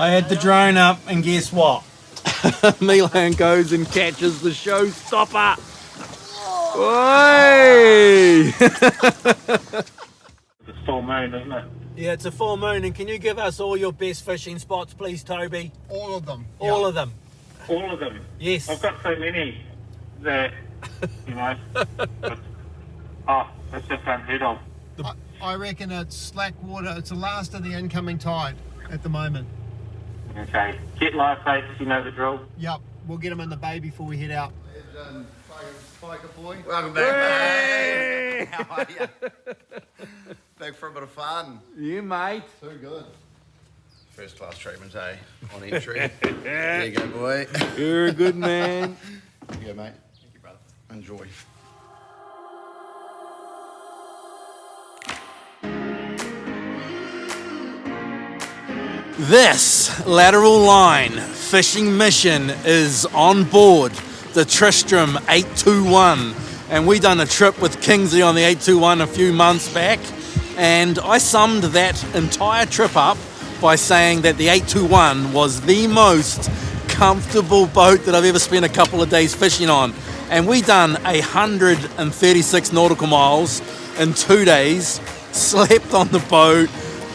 I had the drone up, and guess what? Milan goes and catches the showstopper. Oi! It's full moon, isn't it? Yeah, it's a full moon, and can you give us all your best fishing spots, please, Toby? All of them. All of them. All of them. Yes. I've got so many that, you know, it's just unheard of. I reckon it's slack water. It's the last of the incoming tide at the moment. Okay. Get live baits, you know the drill. Yep, we'll get them in the bay before we head out. Spiker boy. Welcome back, mate. How are you? Back for a bit of fun. You, mate. Too good. First class treatment, eh? On entry. There you go, boy. You're a good man. There you go, mate. Thank you, brother. Enjoy. This lateral line fishing mission is on board the Tristram 821, and we done a trip with Kingsley on the 821 a few months back, and I summed that entire trip up by saying that the 821 was the most comfortable boat that I've ever spent a couple of days fishing on. And we done 136 nautical miles in 2 days, slept on the boat,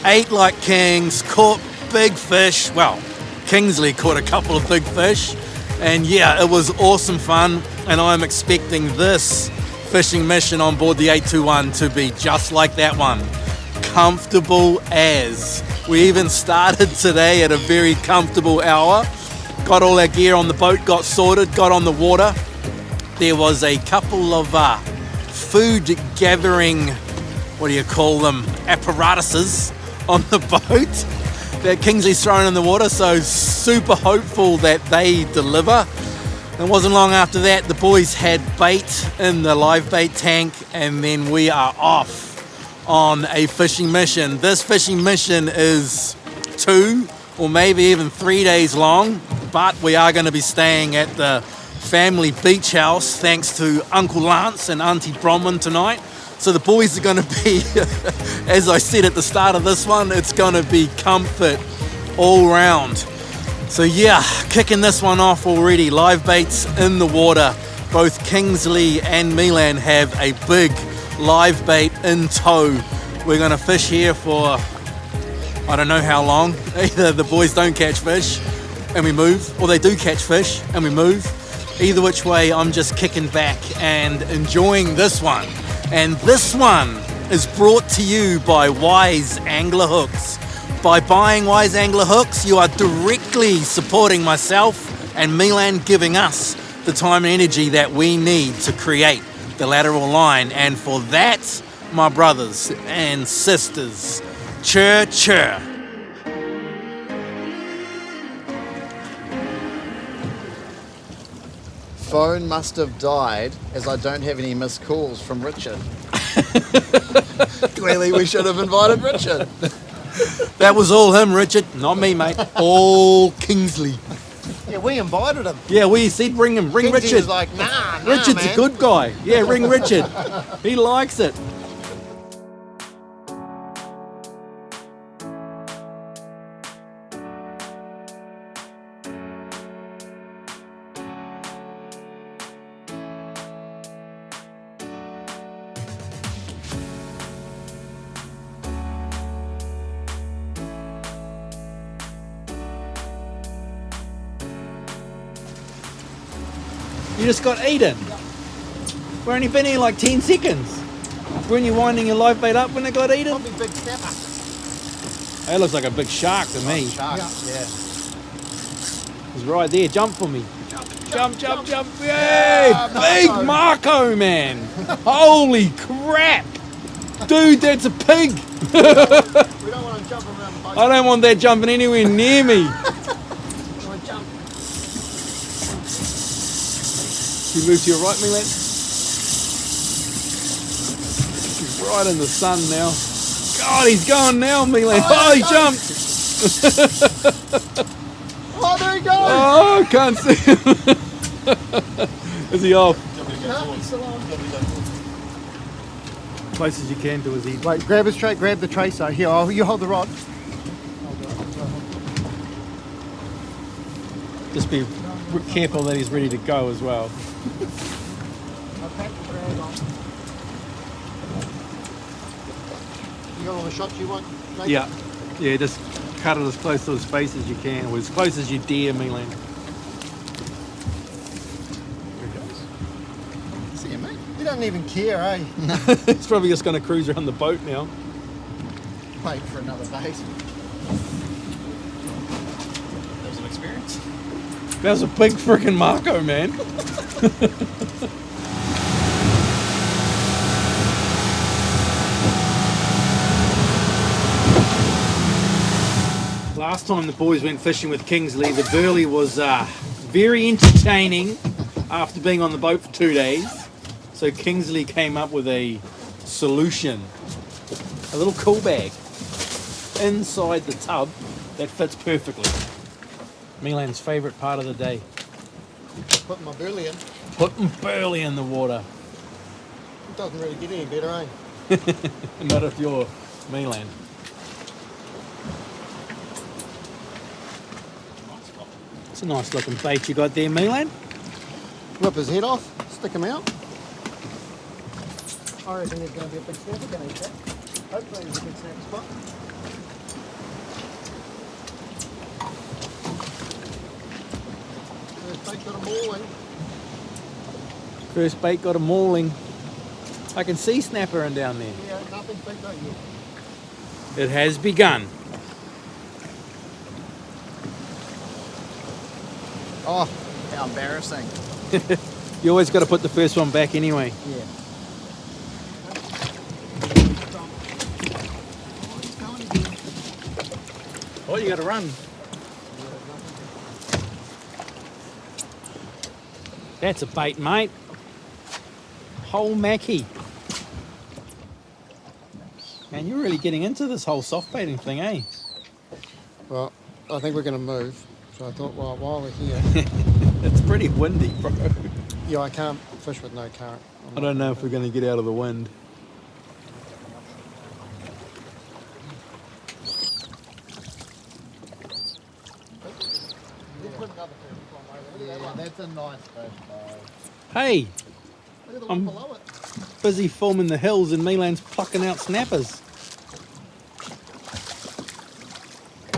ate like kings, caught big fish. Well, Kingsley caught a couple of big fish, and yeah, it was awesome fun, and I'm expecting this fishing mission on board the 821 to be just like that one. Comfortable as. We even started today at a very comfortable hour, got all our gear on the boat, got sorted, got on the water. There was a couple of food gathering, what do you call them, apparatuses on the boat that Kingsley's thrown in the water, so super hopeful that they deliver. It wasn't long after that, the boys had bait in the live bait tank, and then we are off on a fishing mission. This fishing mission is 2 or maybe even 3 days long, but we are going to be staying at the family beach house thanks to Uncle Lance and Auntie Bronwyn tonight. So the boys are going to be, as I said at the start of this one, it's going to be comfort all round. So yeah, kicking this one off already. Live baits in the water. Both Kingsley and Milan have a big live bait in tow. We're going to fish here for, I don't know how long. Either the boys don't catch fish and we move, or they do catch fish and we move. Either which way, I'm just kicking back and enjoying this one. And this one is brought to you by Wise Angler Hooks. By buying Wise Angler Hooks, you are directly supporting myself and Milan, giving us the time and energy that we need to create the lateral line. And for that, my brothers and sisters, chur chur. Phone must have died as I don't have any missed calls from Richard. Clearly we should have invited Richard. That was all him, Richard. Not me, mate. All Kingsley. Yeah, we invited him. Yeah, we said bring him. Bring Kingsley Richard. was like, nah, Richard's man. a good guy. Yeah, ring Richard. He likes it. You just got eaten. We're only been here like 10 seconds. Weren't you winding your live bait up when it got eaten? Probably big snapper. That looks like a big shark to me. Shark. Yeah. He's right there. Jump for me. Jump. Yay! Big Marco, man. Holy crap. Dude, that's a pig. We don't want to jump around the boat. I don't want that jumping anywhere near me. We want to jump. You move to your right, Milan. He's right in the sun now. God, he's going now, Milan. Oh, he jumped. Oh, there he goes. Oh, I can't see him. Is he off? No, he's still on. Close as you can to his head. Wait, grab his tray, grab the tracer. Here, you hold the rod. Just be careful that he's ready to go as well. I'll pack the drag on. You got all the shots you want? Nathan? Yeah, yeah, just cut it as close to his face as you can, or as close as you dare, Milan. Here he goes. See you, mate. You don't even care, eh? He's probably just going to cruise around the boat now. Wait for another bait. That was an experience. That was a big freaking Marco, man. Last time the boys went fishing with Kingsley, the berley was very entertaining after being on the boat for 2 days. So Kingsley came up with a solution, a little cool bag inside the tub that fits perfectly. Milan's favourite part of the day. Put my burley in. Putting burley in the water. It doesn't really get any better, eh? Not if you're Milan. It's a nice looking bait you got there, Milan. Whip his head off, stick him out. I reckon there's going to be a big snapper going to eat that. Hopefully there's a big snap spot. First bait got a mauling. First bait got a mauling. I can see snapper in down there. Yeah, nothing big though yet. It has begun. Oh, How embarrassing. You always got to put the first one back anyway. yeah. Oh, you got to run. That's a bait, mate. Whole Mackie. Man, you're really getting into this whole soft baiting thing, eh? Well, I think we're going to move. So I thought, well, while we're here, It's pretty windy, bro. yeah, I can't fish with no current. I don't know if we're going to get out of the wind. Yeah, that's a nice fish, though. Hey, Look at the I'm- one below it. busy filming the hills and Milan's plucking out snappers.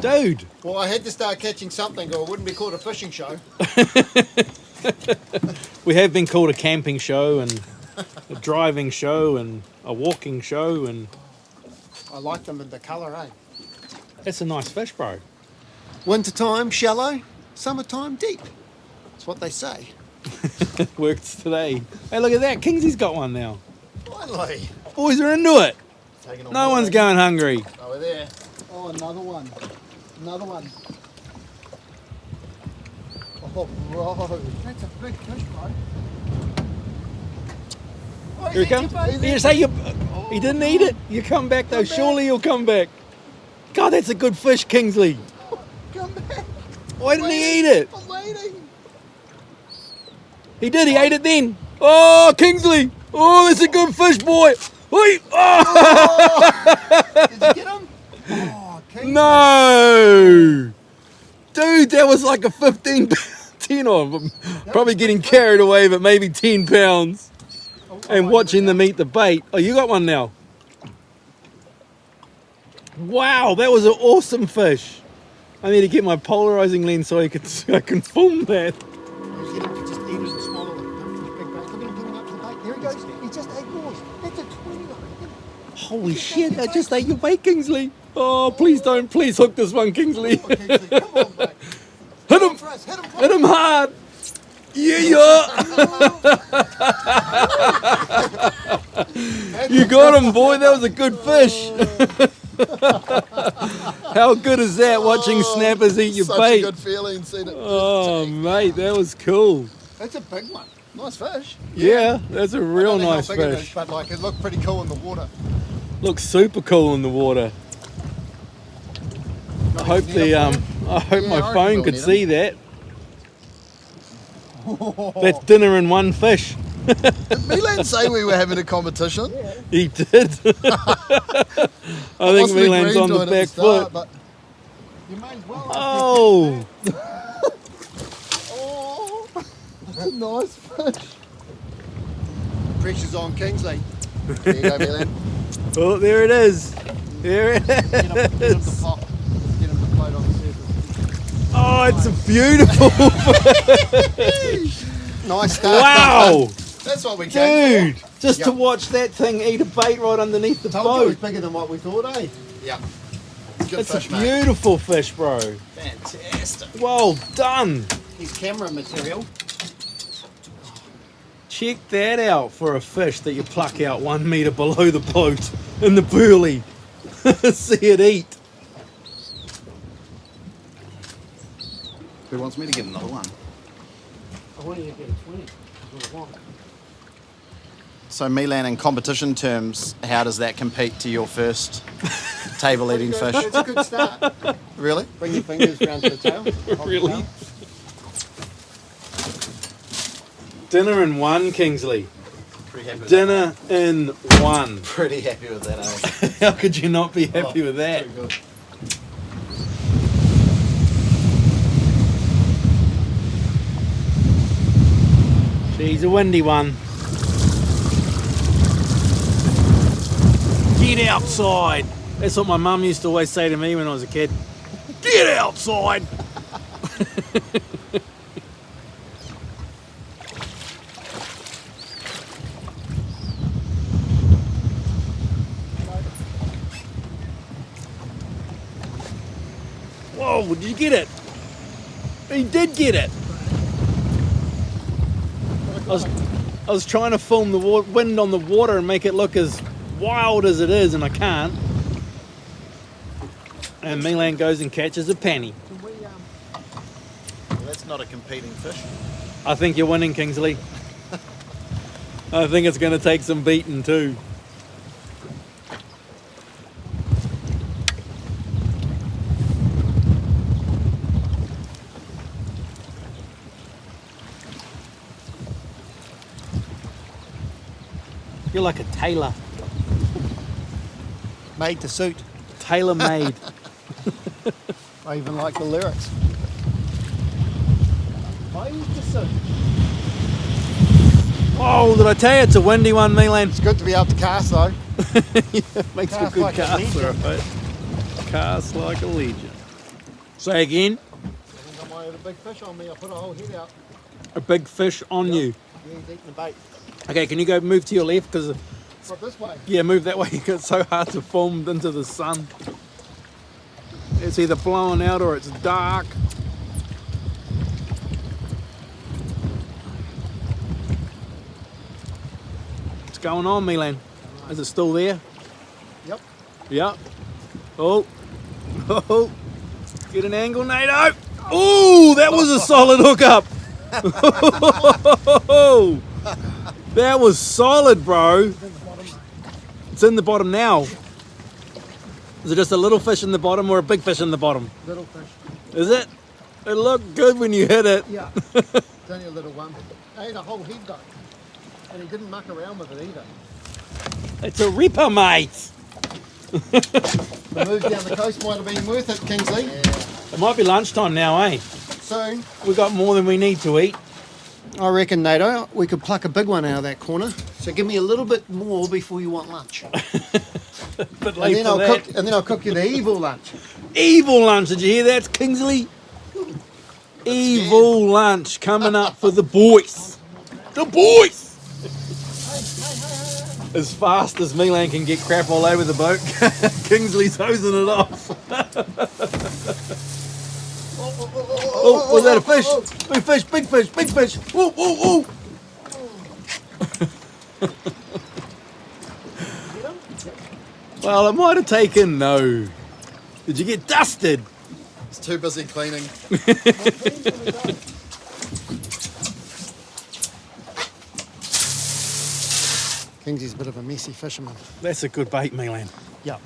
Dude, Well, I had to start catching something or it wouldn't be called a fishing show. we have been called a camping show and a driving show and a walking show, and I like them in the colour, eh? that's a nice fish, bro. Wintertime, shallow. Summertime, deep. That's what they say. Works today. Hey, look at that. Kingsley's got one now. Finally. Boys are into it. Taking on No board, one's eh? going hungry. Oh, we're there. Oh, another one. Another one. Oh, bro. That's a big fish, bro. Oh, Here he comes. Here, say you. He didn't eat it. You come back though. Come back. Surely he'll come back. God, that's a good fish, Kingsley. Come back. Why didn't he eat it? I'm waiting. He did. He ate it then. Oh, Kingsley. Oh, that's a good fish, boy. Oi. Oh. Did you get him? Oh, Kingsley. No. Dude, that was like a 15 10 of them. Probably getting carried away, but maybe 10 pounds. And watching them eat the bait. Oh, you got one now. Wow, that was an awesome fish. I need to get my polarizing lens so I can film that. Get him to just eat it and swallow it. Big bait. Look at him coming up to the bait. There he goes. He just ate yours. That's a 20 line. Holy shit, I just ate your bait, Kingsley. Oh, please don't. Please hook this one, Kingsley. Come on, Kingsley. Come on, mate. Hit him. For us. Hit him. Hit him hard. Yeah. You got him, boy. That was a good fish. How good is that, watching snappers eat your Such bait? a good feeling seeing it. Oh, mate, that was cool. That's a big one. Nice fish. Yeah, that's a real I don't know nice how big it is, fish. but like it looked pretty cool in the water. Looks super cool in the water. I hope my Yeah, I phone reckon could we'll see that. That's dinner in one fish. Did Milan say we were having a competition? He did. I think Wasn't Milan's agreed on to the it at back start, foot. but You may as well. Oh, That's a nice fish. Pressure's on Kingsley. There you go, Milan. Oh, there it is. There it Get him to is. pop. Get him to float on the surface. Oh, it's a beautiful Nice start. Wow. That's what we came Dude, just to Yep. watch that thing eat a bait right underneath the for. Told you it was boat. bigger than what we thought, eh? Yeah. It's good It's a fish, mate. beautiful fish, bro. Fantastic. Well done. He's camera material. Check that out for a fish that you pluck out 1 metre below the boat in the berley. See it eat. Who wants me to get another one? I want you to get a 20. That's what I want. So Milan, in competition terms, how does that compete to your first table eating fish? It's a good start. Really? Bring your fingers round to the tail. Hold the Really? tail. Dinner in one, Kingsley. Pretty happy with Dinner in one. that. Pretty happy with that, eh? How could you not be happy with that? Very good. She's a windy one. Get outside. That's what my mum used to always say to me when I was a kid. Get outside. Whoa, did you get it? He did get it. I was trying to film the wind on the water and make it look as wild as it is, and I can't. And Milan goes and catches a penny. Can we, Well, that's not a competing fish. I think you're winning, Kingsley. I think it's going to take some beating too. You're like a tailor. made to suit. Tailor made. I even like the lyrics. Made to suit. Oh, did I tell you it's a windy one, Milan? It's good to be able to cast though. Yeah, makes Cast a good like a caster, legion. right? Cast like a legion. Say again. I think I might have a big fish on me. I put a whole head out. A big fish on you. Yeah, he's eating the bait. Okay, can you go move to your left? Because, Right this way. yeah, move that way. It's so hard to film into the sun. It's either blowing out or it's dark. What's going on, Milan? Is it still there? Yep. Yep. Oh. Oh. Get an angle, NATO. Oh, that was a solid hookup. Oh, that was solid, bro. It's in the bottom now. Is it just a little fish in the bottom or a big fish in the bottom? Little fish. Is it? It looked good when you hit it. Yeah. It's only a little one. I ate a whole head though. And he didn't muck around with it either. It's a ripper, mate. The move down the coast might have been worth it, Kingsley. It might be lunchtime now, eh? Soon. We got more than we need to eat. I reckon, NATO, we could pluck a big one out of that corner. So give me a little bit more before you want lunch. But And then I'll cook you the evil lunch. Evil lunch, did you hear that, Kingsley? Evil lunch coming up for the boys. The boys! As fast as Milan can get crap all over the boat, Kingsley's hosing it off. Oh, was that a fish? Big fish, big fish, big fish. Whoa, whoa, whoa. Well, it might have taken, no. Did you get dusted? It's too busy cleaning. Kingsley's a bit of a messy fisherman. That's a good bait, Milan. Yep.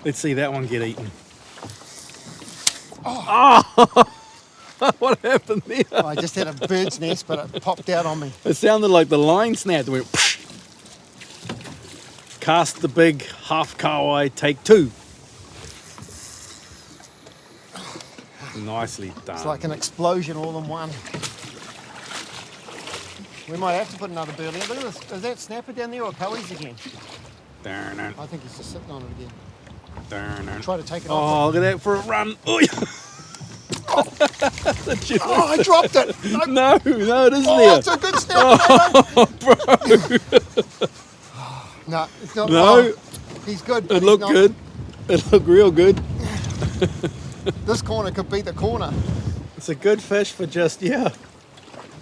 Let's see that one get eaten. Oh! What happened there? I just had a bird's nest, but it popped out on me. It sounded like the line snapped. It went psh. Cast the big half kawai, take two. Nicely done. It's like an explosion all in one. We might have to put another burley. Look at this. Is that snapper down there or bellies again? Darn it. I think he's just sitting on it again. Darn it. Try to take it Oh, off. look at that for a run. Oh, Oh, I dropped it. no, it isn't Oh, there. it's a good snapper. Oh, bro. No, it's not. No. Oh, he's good. It looked good. It looked real good. This corner could beat the corner. It's a good fish for just,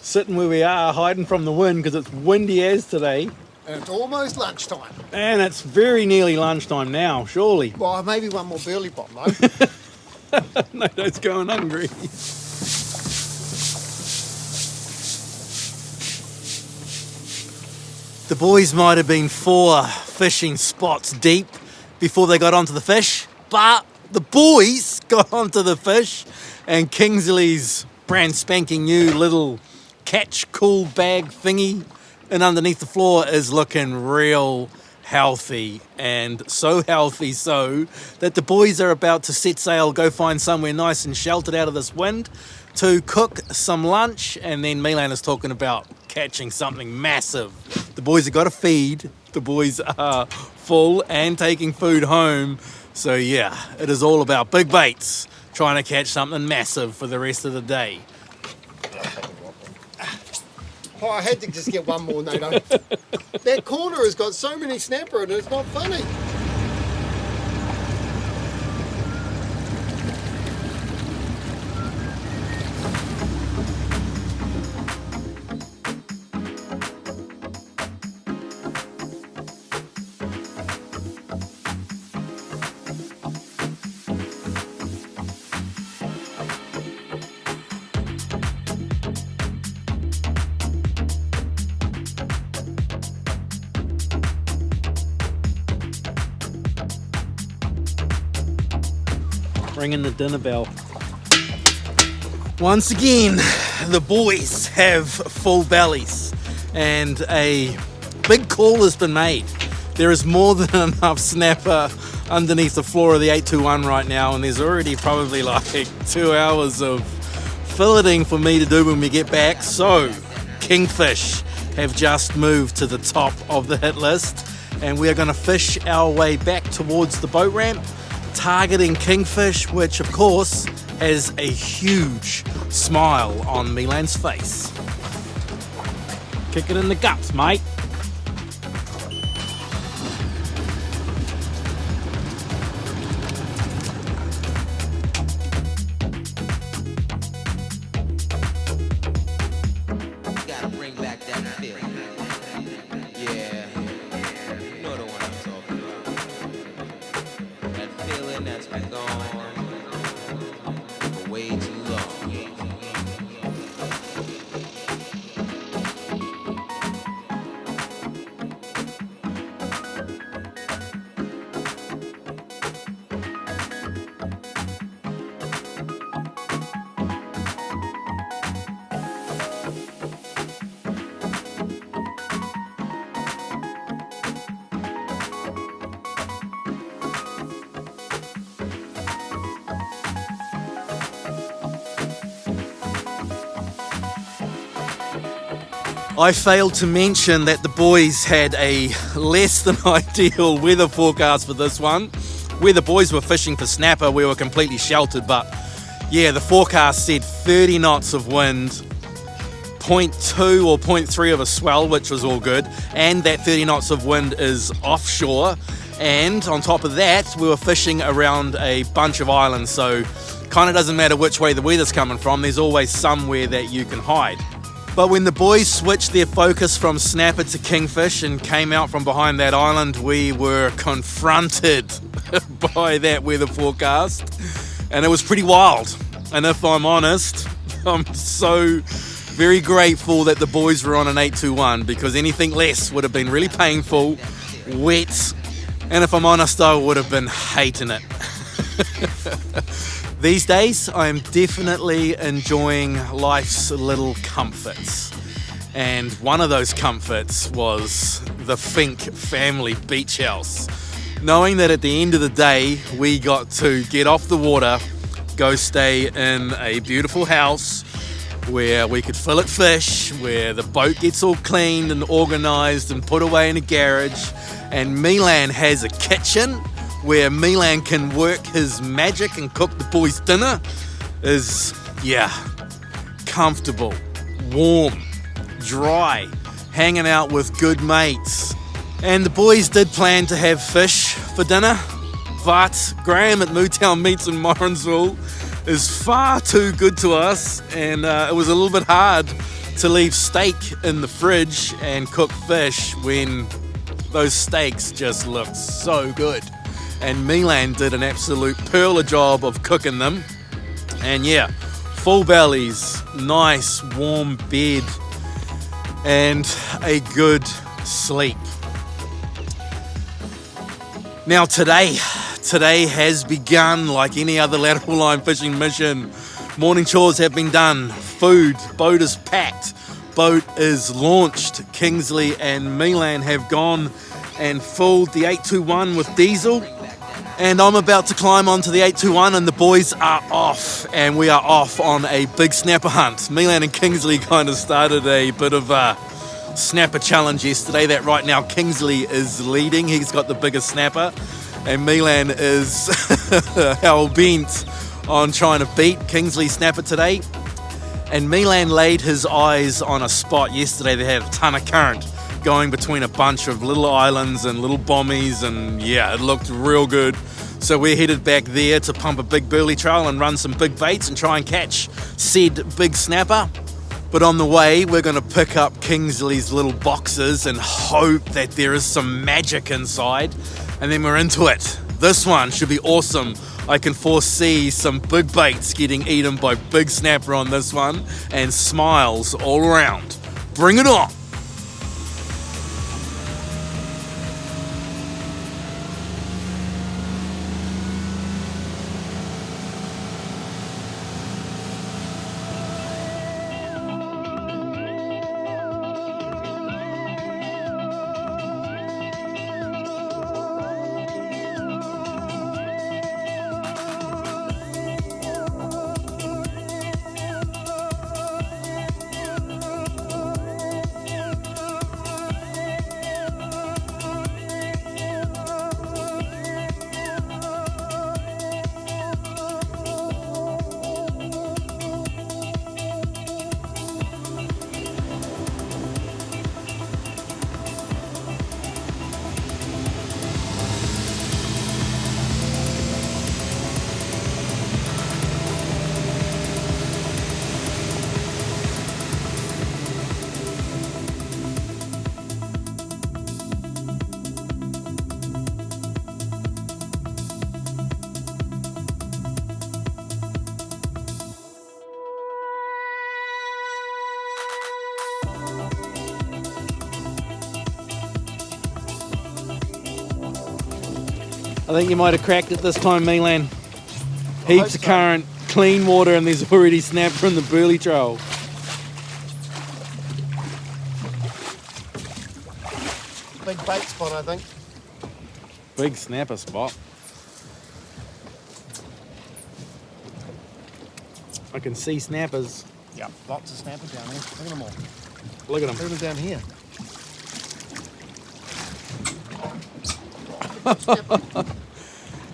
sitting where we are, hiding from the wind because it's windy as today. And it's almost lunchtime. And it's very nearly lunchtime now, surely. Well, maybe one more burley pop, though. No, that's going hungry. The boys might have been 4 fishing spots deep before they got onto the fish, but the boys got onto the fish, and Kingsley's brand spanking new little catch cool bag thingy and underneath the floor is looking real healthy, and so healthy so that the boys are about to set sail, go find somewhere nice and sheltered out of this wind to cook some lunch, and then Milan is talking about catching something massive. The boys have got to feed, the boys are full and taking food home, so yeah, it is all about big baits, trying to catch something massive for the rest of the day. Oh, I had to just get one more, Nato. That corner has got so many snapper in it, it's not funny. Ringing the dinner bell. Once again, the boys have full bellies and a big call has been made. There is more than enough snapper underneath the floor of the 821 right now, and there's already probably like 2 hours of filleting for me to do when we get back. So Kingfish have just moved to the top of the hit list, and we are going to fish our way back towards the boat ramp, targeting Kingfish, which of course has a huge smile on Milan's face. Kick it in the guts, mate. Gotta bring back that feeling. Yeah, you know the one I'm talking about. That feeling that's been gone for way too long. I failed to mention that the boys had a less than ideal weather forecast for this one. Where the boys were fishing for snapper, we were completely sheltered, but yeah, the forecast said 30 knots of wind, 0.2 or 0.3 of a swell, which was all good, and that 30 knots of wind is offshore, and on top of that, we were fishing around a bunch of islands, so kind of doesn't matter which way the weather's coming from, there's always somewhere that you can hide. But when the boys switched their focus from snapper to kingfish and came out from behind that island, we were confronted by that weather forecast, and it was pretty wild. And if I'm honest, I'm so very grateful that the boys were on an 821, because anything less would have been really painful, wet, and if I'm honest, I would have been hating it. These days, I'm definitely enjoying life's little comforts. And one of those comforts was the Fink family beach house. Knowing that at the end of the day, we got to get off the water, go stay in a beautiful house where we could fillet fish, where the boat gets all cleaned and organised and put away in a garage. And Milan has a kitchen where Milan can work his magic and cook the boys' dinner. Is, yeah, comfortable, warm, dry, hanging out with good mates. And the boys did plan to have fish for dinner, but Graham at Mootown Meats in Morrinsville is far too good to us, and it was a little bit hard to leave steak in the fridge and cook fish when those steaks just looked so good. And Milan did an absolute pearler job of cooking them. And yeah, full bellies, nice warm bed, and a good sleep. Now today has begun like any other lateral line fishing mission. Morning chores have been done, food, boat is packed, boat is launched. Kingsley and Milan have gone and filled the 821 with diesel, and I'm about to climb onto the 821 and the boys are off, and we are off on a big snapper hunt. Milan and Kingsley kind of started a bit of a snapper challenge yesterday that right now Kingsley is leading. He's got the biggest snapper, and Milan is hell-bent on trying to beat Kingsley's snapper today. And Milan laid his eyes on a spot yesterday that had a ton of current going between a bunch of little islands and little bommies, and yeah, it looked real good. So we're headed back there to pump a big burley trail and run some big baits and try and catch said big snapper. But on the way, we're going to pick up Kingsley's little boxes and hope that there is some magic inside. And then we're into it. This one should be awesome. I can foresee some big baits getting eaten by big snapper on this one, and smiles all around. Bring it on. I think you might have cracked it this time, Milan. Heaps of current, clean water, and there's already snapper in the burley trail. Big bait spot, I think. Big snapper spot. I can see snappers. Yep, lots of snappers down there. Look at them all. Look at them. Look at them down here.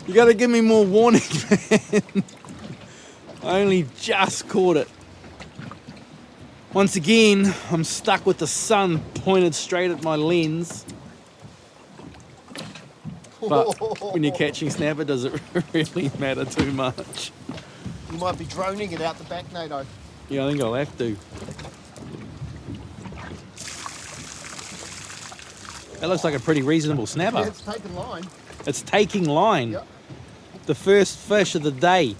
You gotta give me more warning, man. I only just caught it. Once again, I'm stuck with the sun pointed straight at my lens. But when you're catching snapper, does it really matter too much? You might be droning it out the back, Nato. Yeah, I think I'll have to. That looks like a pretty reasonable snapper. Yeah, it's taking line. It's taking line. Yep. The first fish of the day.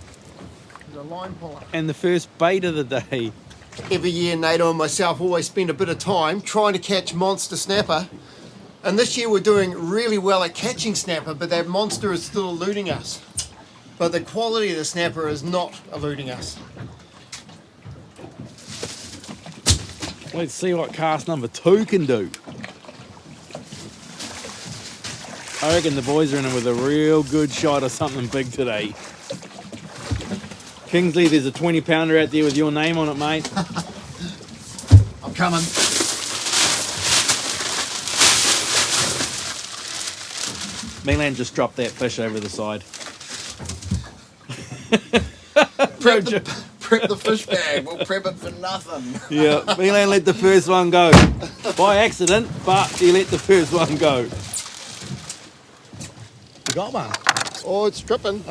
There's a line puller. And the first bait of the day. Every year, Nato and myself always spend a bit of time trying to catch monster snapper. And this year we're doing really well at catching snapper, but that monster is still eluding us. But the quality of the snapper is not eluding us. Let's see what cast number 2 can do. I reckon the boys are in with a real good shot of something big today. Kingsley, there's a 20 pounder out there with your name on it, mate. I'm coming. Milan just dropped that fish over the side. Prep the fish bag. We'll prep it for nothing. Yeah, Milan let the first one go. By accident, but he let the first one go. You got one. Oh, it's dripping.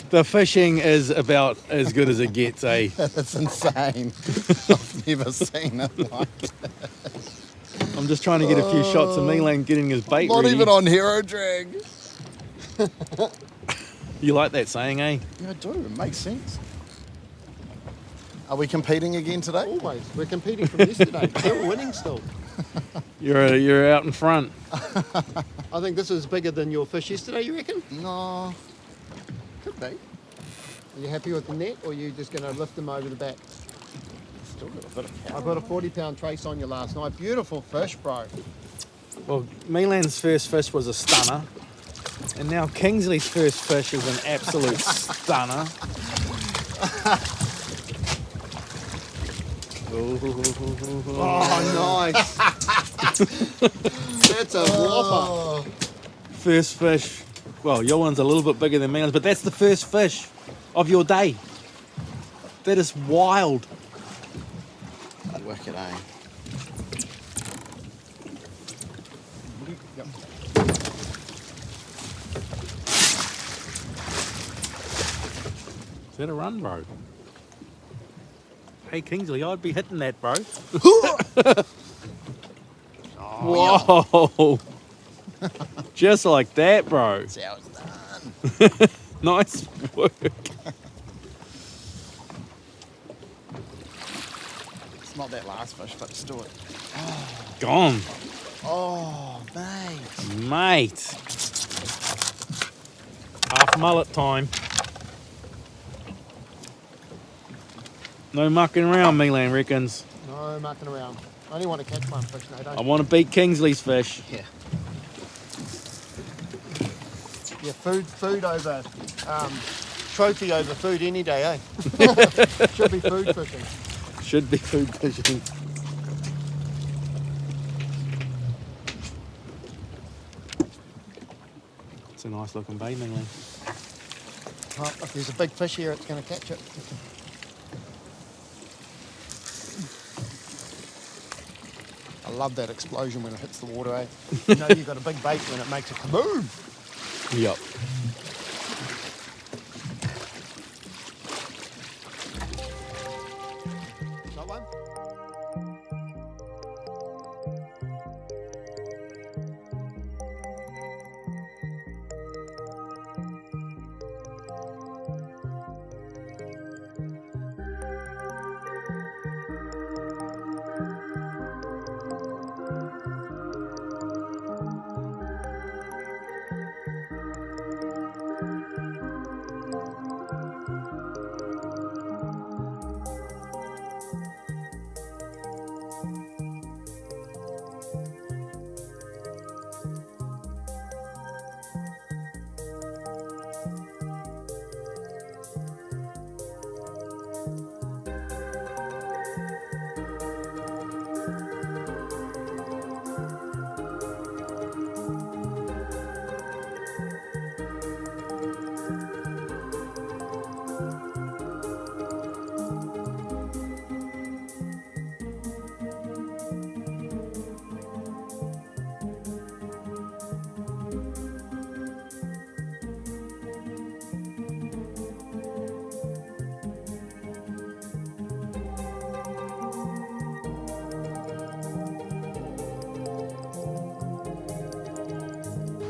The fishing is about as good as it gets, eh? That's insane. I've never seen it like that. I'm just trying to get a few shots of Milan getting his bait Not ready. even on Hero Drag. You like that saying, eh? Yeah, I do. It makes sense. Are we competing again today? Always. We're competing from yesterday. We're winning still. You're out in front. I think this is bigger than your fish yesterday, you reckon? No. Could be. Are you happy with the net, or are you just going to lift them over the back? Still got a bit of power. I got a 40-pound trace on you last night. Beautiful fish, bro. Well, Milan's first fish was a stunner, and now Kingsley's first fish is an absolute stunner. Oh, nice. That's a whopper. First fish. Well, your one's a little bit bigger than Milan's, but that's the first fish of your day. That is wild. Wicked, eh? Is that a run, bro? Hey, Kingsley, I'd be hitting that, bro. Whoa! Just like that, bro. That's how it's done. Nice work. It's not that last fish, but let's do it. Gone. Oh, mate. Mate. Half mullet time. No mucking around, Milan reckons. No mucking around. I only want to catch one fish now, I don't you? want to beat Kingsley's fish. Yeah. Yeah, food over, trophy over food any day, eh? Should be food fishing. Should be food fishing. It's a nice looking bait, Milan. Well, if there's a big fish here, it's going to catch it. I love that explosion when it hits the water, eh? You know you've got a big bait when it makes a kaboom. Yep. Got one?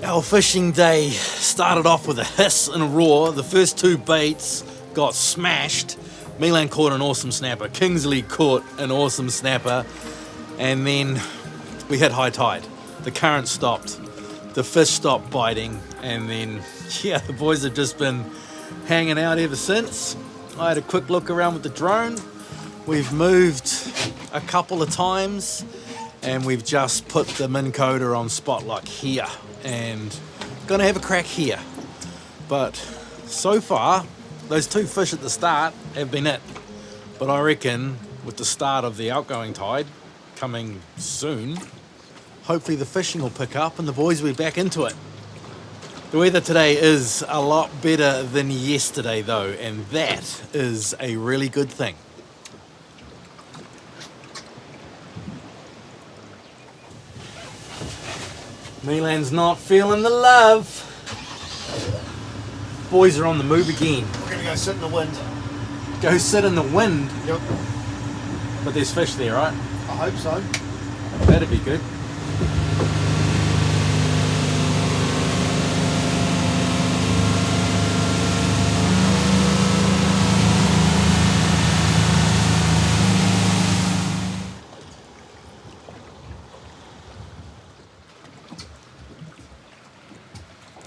Our fishing day started off with a hiss and a roar. The first two baits got smashed. Milan caught an awesome snapper. Kingsley caught an awesome snapper. And then we hit high tide. The current stopped. The fish stopped biting. And then, yeah, the boys have just been hanging out ever since. I had a quick look around with the drone. We've moved a couple of times. And we've just put the Minn Coda on spot like here. And gonna have a crack here. But so far, those two fish at the start have been it. But I reckon with the start of the outgoing tide coming soon, hopefully the fishing will pick up and the boys will be back into it. The weather today is a lot better than yesterday though, and that is a really good thing. Milan's not feeling the love. Boys are on the move again. We're going to go sit in the wind. Go sit in the wind, Yep. but there's fish there, right? I hope so. That'd be good.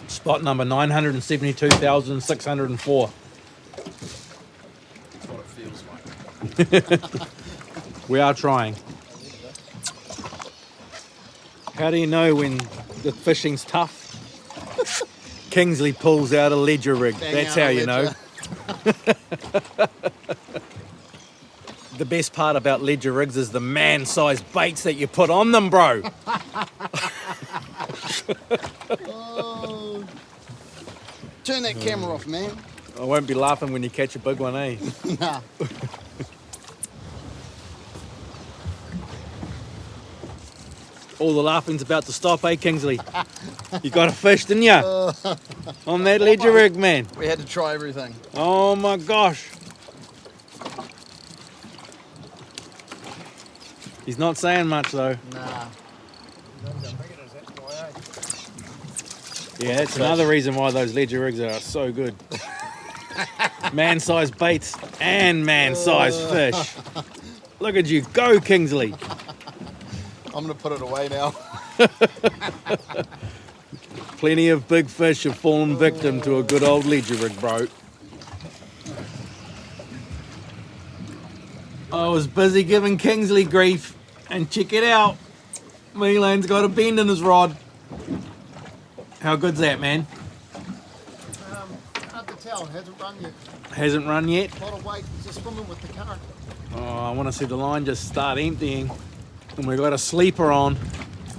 Spot number 972,604. That's what it feels like. We are trying. How do you know when the fishing's tough? Kingsley pulls out a ledger rig. That's how you know. The best part about ledger rigs is the man-sized baits that you put on them, bro. Oh. Turn that camera off, man. I won't be laughing when you catch a big one, eh? Nah. All the laughing's about to stop, eh, Kingsley? You got a fish, didn't you? On that ledger rig, man. We had to try everything. Oh my gosh. He's not saying much though. Nah. Yeah, that's another reason why those ledger rigs are so good. Man-sized baits and man-sized fish. Look at you go, Kingsley. I'm gonna put it away now. Plenty of big fish have fallen victim to a good old ledger rig, bro. I was busy giving Kingsley grief, and check it out. Milan's got a bend in his rod. How good's that, man? Hard to tell. It hasn't run yet. Hasn't run yet? A lot of weight. It's just swimming with the current. Oh, I want to see the line just start emptying. And we've got a sleeper on.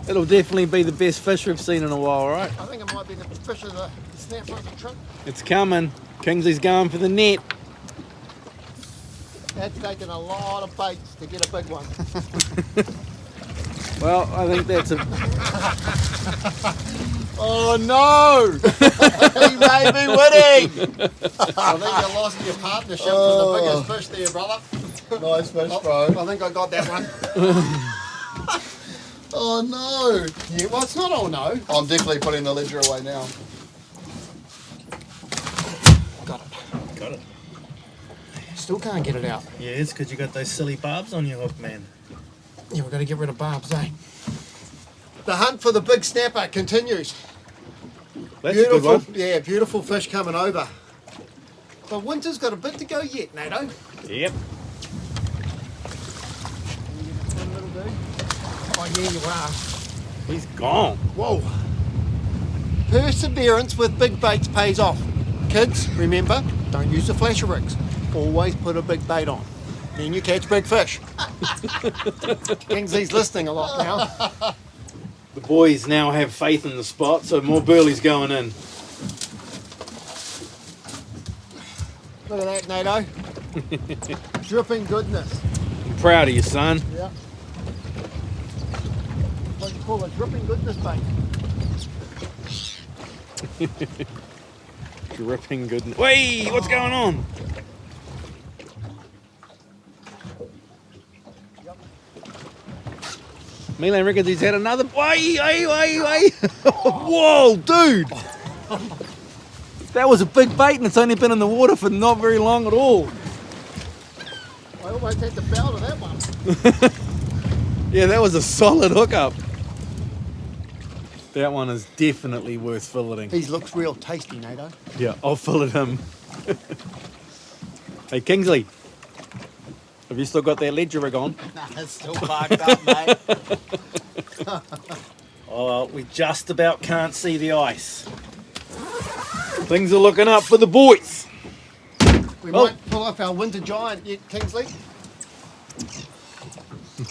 It'll definitely be the best fish we've seen in a while, right? I think it might be the fish of the snapper of the trip. It's coming. Kingsley's going for the net. That's taken a lot of baits to get a big one. Well, I think that's a... Oh no! He made me winning! I think you lost your partnership for the biggest fish there, brother. Nice fish, bro. I think I got that one. Oh no! Yeah, well, it's not all no. I'm definitely putting the ledger away now. Got it. Got it. Still can't get it out. Yeah, it's because you got those silly barbs on your hook, man. Yeah, we've got to get rid of barbs, eh? The hunt for the big snapper continues. That's a good one. Yeah, beautiful fish coming over. But winter's got a bit to go yet, Nato. Yep. Oh, yeah, you are. He's gone. Whoa. Perseverance with big baits pays off. Kids, remember, don't use the flasher rigs. Always put a big bait on. Then you catch big fish. Kingsley's listening a lot now. The boys now have faith in the spot, so more burley's going in. Look at that, Nato. Dripping goodness. I'm proud of you, son. Yeah. What you call a dripping goodness bait. Dripping goodness. Wait, what's going on? Milan reckons he's had another. Wait. Whoa, dude. That was a big bait and it's only been in the water for not very long at all. I almost had the bow to that one. Yeah, that was a solid hookup. That one is definitely worth filleting. These looks real tasty, Nato. Yeah, I'll fillet him. Hey, Kingsley. Have you still got that ledger rig on? Nah, it's still parked up, mate. Oh, we just about can't see the ice. Things are looking up for the boys. We might pull off our winter giant yet, Kingsley.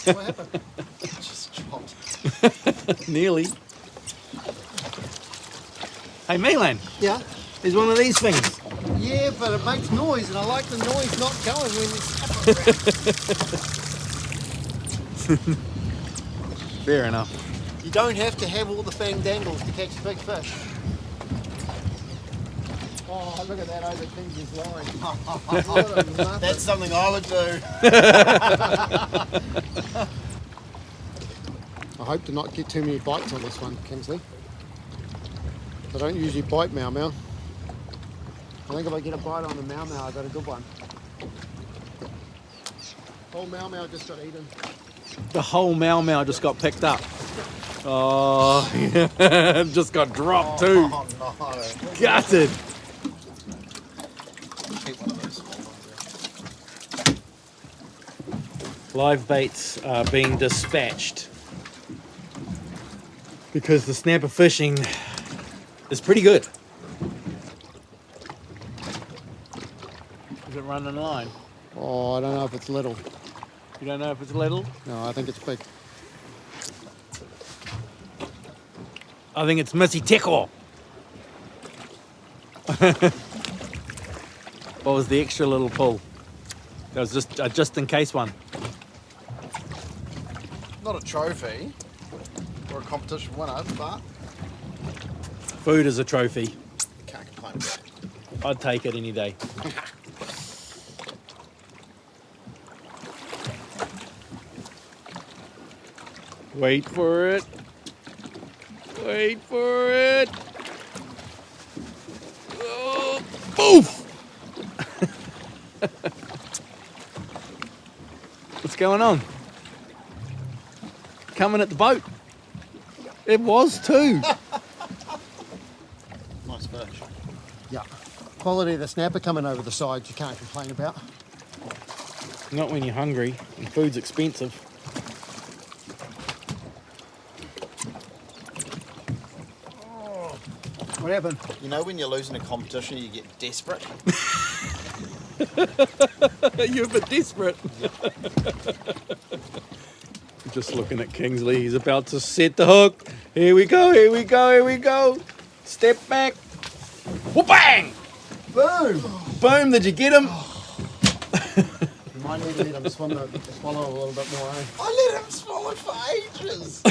What happened? Just chopped. Nearly. Hey, Milan, Yeah? there's one of these things. Yeah, but it makes noise, and I like the noise not going when you snap around. Fair enough. You don't have to have all the fang dangles to catch big fish. Oh, look at that over Kingsley's line. What a muffin. That's something I would do. I hope to not get too many bites on this one, Kingsley. I don't usually bite mau mau. I think if I get a bite on the mau mau, I got a good one. Whole mau mau just got eaten. The whole mau mau just got picked up. Oh, yeah. Just got dropped too. Oh no. Gutted. Live baits are being dispatched because the snapper fishing is pretty good. Is it running line? Oh, I don't know if it's little. You don't know if it's little? No, I think it's big. I think it's Missy Teko. What was the extra little pull? That was just a just in case one. Not a trophy or a competition winner, but Food is a trophy. can't complain about it. I'd take it any day. Wait for it. Wait for it. Oh, boof! What's going on? Coming at the boat. It was too. Nice fish. Yeah. Quality of the snapper coming over the sides, you can't complain about. Not when you're hungry and food's expensive. What happened? You know when you're losing a competition, you get desperate. You're a bit desperate. Just looking at Kingsley, he's about to set the hook. Here we go, here we go, here we go. Step back. Whoop-bang! Boom! Boom, did you get him? You might need to let him swallow a little bit more, eh? I let him swallow for ages.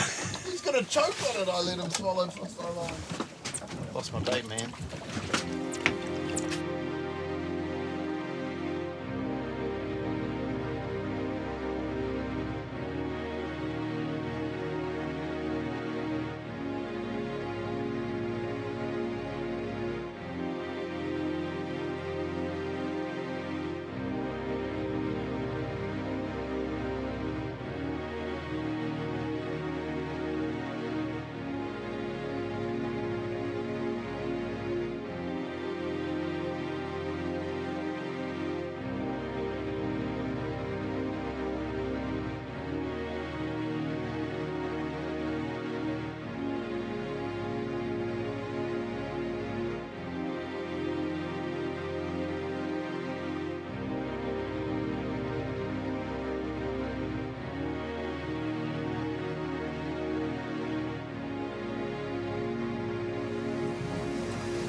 He's got a choke on it. I let him swallow for so long. Lost my bait, man.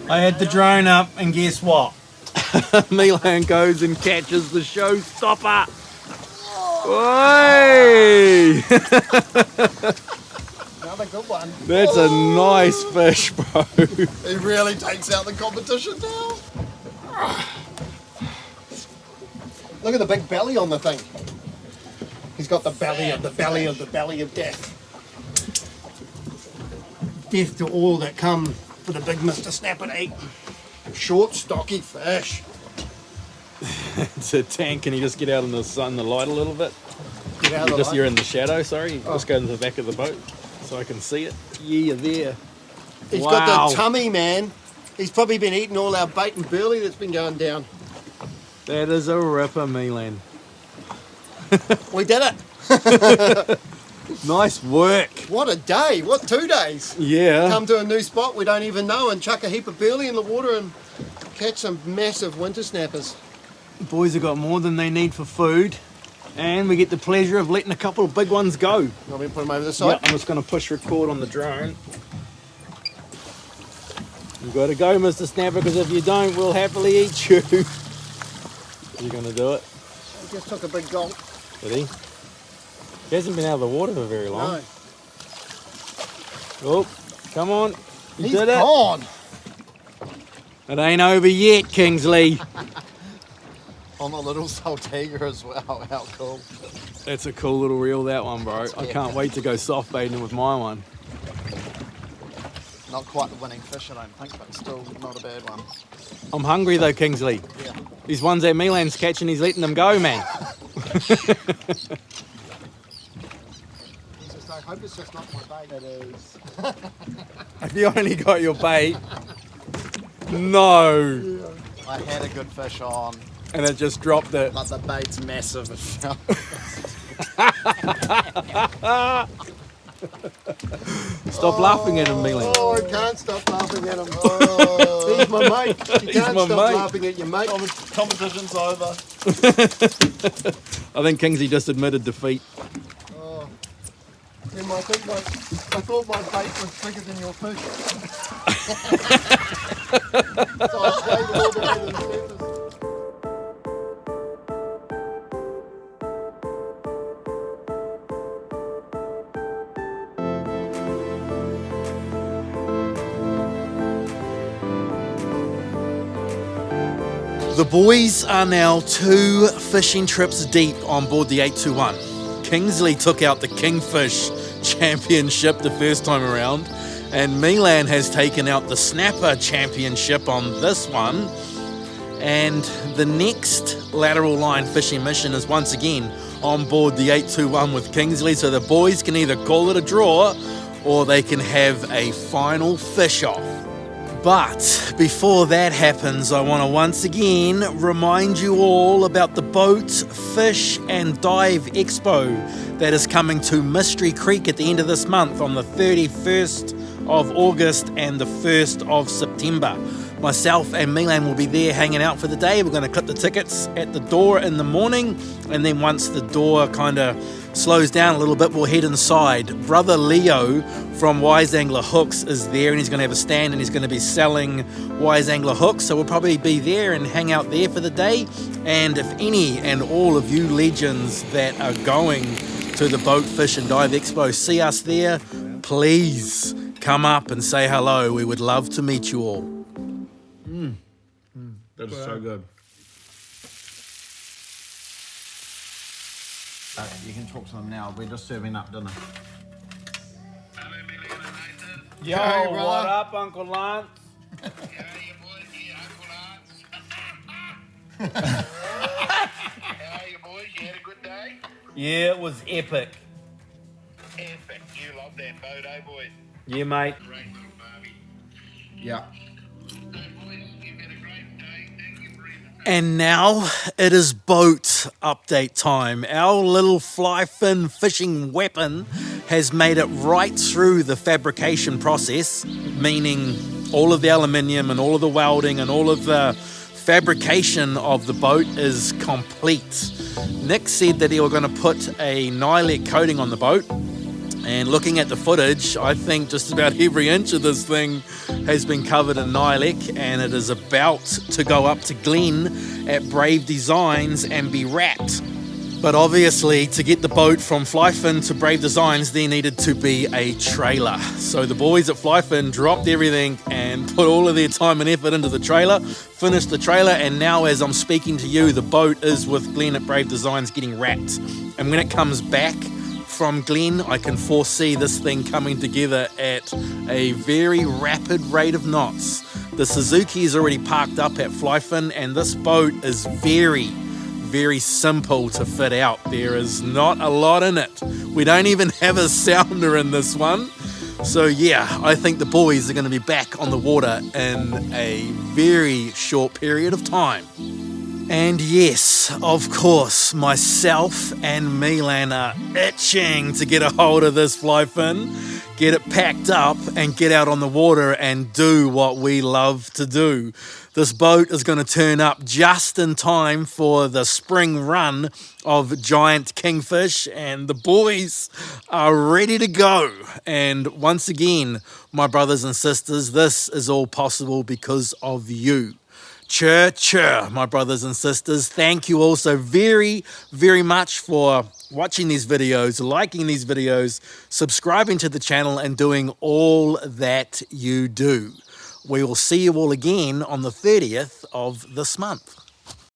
I had the drone up and guess what? Milan goes and catches the showstopper. Oi! Another good one. That's a nice fish, bro. He really takes out the competition now. Look at the big belly on the thing. He's got the belly of the belly of the belly of death. Death to all that come for the big Mr. Snapper to eat. Short, stocky fish. It's a tank. Can you just get out in the sun, the light a little bit? Get out of the light. You're in the shadow, sorry. Just go to the back of the boat so I can see it. Yeah, you're there. He's Wow. got the tummy, man. He's probably been eating all our bait and burley that's been going down. That is a ripper, Milan. We did it. Nice work. What a day. What 2 days. Yeah. Come to a new spot we don't even know and chuck a heap of burley in the water and catch some massive winter snappers. The boys have got more than they need for food, and we get the pleasure of letting a couple of big ones go. Want me to put them over the side? Yeah, I'm just going to push record on the drone. You've got to go, Mr. Snapper, because if you don't, we'll happily eat you. You're going to do it? I just took a big gulp. Did he? He hasn't been out of the water for very long. No. Oh, come on. You He's did it. gone. It ain't over yet, Kingsley. On a little saltiger as well. How cool. That's a cool little reel, that one, bro. I can't wait to go soft baiting with my one. Not quite the winning fish, I don't think, but still not a bad one. I'm hungry though, Kingsley. Yeah. These ones that Milan's catching, he's letting them go, man. I hope it's just not my bait. It is. If you only got your bait. No. I had a good fish on, And it just dropped it. but the bait's massive. Stop laughing at him, Milan. Oh, I can't stop laughing at him. Oh, he's my mate. You He's can't my stop mate. laughing at your mate. Competition's over. I think Kingsley just admitted defeat. Oh. Tim, I thought my bait was bigger than your fish. So I stayed all the way to the surface. The boys are now 2 fishing trips deep on board the 821. Kingsley took out the Kingfish Championship the first time around, and Milan has taken out the Snapper Championship on this one. And the next Lateral Line fishing mission is once again on board the 821 with Kingsley, so the boys can either call it a draw or they can have a final fish off. But before that happens, I want to once again remind you all about the Boat, Fish and Dive Expo that is coming to Mystery Creek at the end of this month on the 31st of August and the 1st of September. Myself and Milan will be there hanging out for the day. We're going to clip the tickets at the door in the morning, and then once the door kind of slows down a little bit, we'll head inside. Brother Leo from Wise Angler Hooks is there, and he's going to have a stand and he's going to be selling Wise Angler hooks, so we'll probably be there and hang out there for the day. And if any and all of you legends that are going to the Boat, Fish and Dive Expo see us there, please come up and say hello. We would love to meet you all. That is so good. You can talk to them now. We're just serving up dinner. Yo, Hey, brother. what up, Uncle Lance? How are you boys? You had a good day? Yeah, it was epic. Epic. You love that boat, eh, boys? Yeah, mate. Great little Barbie. Yeah. So, boys, you've had a great day. Thank you for everything. And now it is boat update time. Our little FLYFIN fishing weapon has made it right through the fabrication process, meaning all of the aluminium and all of the welding and all of the fabrication of the boat is complete. Nick said that he was going to put a Nylec coating on the boat. And looking at the footage, I think just about every inch of this thing has been covered in Nylec, and it is about to go up to Glen at Brave Designs and be wrapped. But obviously, to get the boat from FLYFIN to Brave Designs, there needed to be a trailer. So the boys at FLYFIN dropped everything and put all of their time and effort into the trailer, finished the trailer, and now as I'm speaking to you, the boat is with Glen at Brave Designs getting wrapped. And when it comes back from Glen, I can foresee this thing coming together at a very rapid rate of knots. The Suzuki is already parked up at FLYFIN, and this boat is very, very simple to fit out. There is not a lot in it. We don't even have a sounder in this one. So yeah, I think the boys are going to be back on the water in a very short period of time. And yes, of course, myself and Milan are itching to get a hold of this FLYFIN, get it packed up and get out on the water and do what we love to do. This boat is going to turn up just in time for the spring run of giant kingfish, and the boys are ready to go. And once again, my brothers and sisters, this is all possible because of you. Chur, chur, my brothers and sisters. Thank you all so very, very much for watching these videos, liking these videos, subscribing to the channel, and doing all that you do. We will see you all again on the 30th of this month.